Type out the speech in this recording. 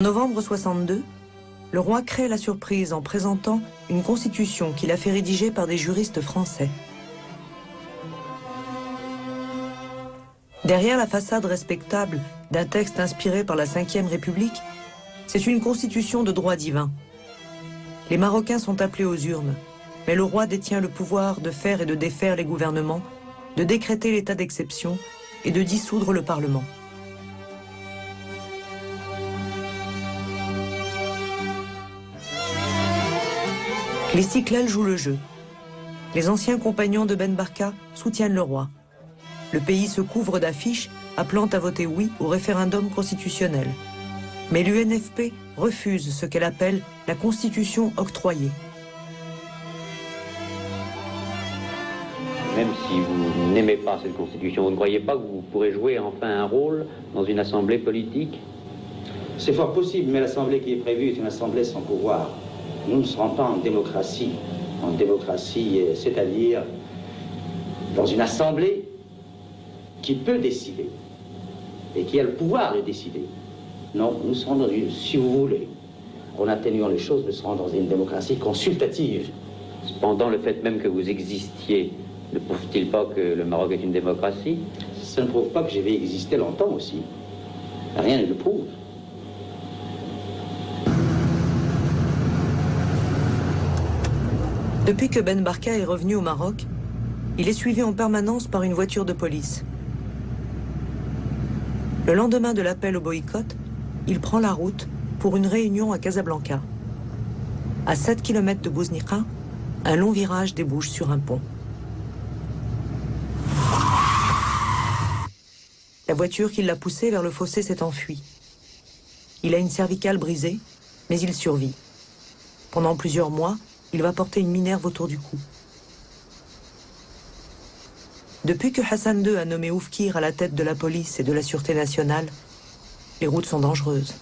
En novembre 62, le roi crée la surprise en présentant une constitution qu'il a fait rédiger par des juristes français. Derrière la façade respectable d'un texte inspiré par la Ve République, c'est une constitution de droit divin. Les Marocains sont appelés aux urnes, mais le roi détient le pouvoir de faire et de défaire les gouvernements, de décréter l'état d'exception et de dissoudre le Parlement. Les Siklal jouent le jeu. Les anciens compagnons de Ben Barka soutiennent le roi. Le pays se couvre d'affiches appelant à voter oui au référendum constitutionnel. Mais l'UNFP refuse ce qu'elle appelle la constitution octroyée. Même si vous n'aimez pas cette constitution, vous ne croyez pas que vous pourrez jouer enfin un rôle dans une assemblée politique? C'est fort possible, mais l'assemblée qui est prévue est une assemblée sans pouvoir. Nous ne serons pas en démocratie. En démocratie, c'est-à-dire dans une assemblée qui peut décider et qui a le pouvoir de décider. Non, nous serons dans une, si vous voulez, en atténuant les choses, nous serons dans une démocratie consultative. Cependant, le fait même que vous existiez ne prouve-t-il pas que le Maroc est une démocratie? Ça ne prouve pas que j'ai existé longtemps aussi. Rien ne le prouve. Depuis que Ben Barka est revenu au Maroc, il est suivi en permanence par une voiture de police. Le lendemain de l'appel au boycott, il prend la route pour une réunion à Casablanca. À 7 km de Bouznika, un long virage débouche sur un pont. La voiture qui l'a poussé vers le fossé s'est enfuie. Il a une cervicale brisée, mais il survit. Pendant plusieurs mois, il va porter une minerve autour du cou. Depuis que Hassan II a nommé Oufkir à la tête de la police et de la sûreté nationale, les routes sont dangereuses.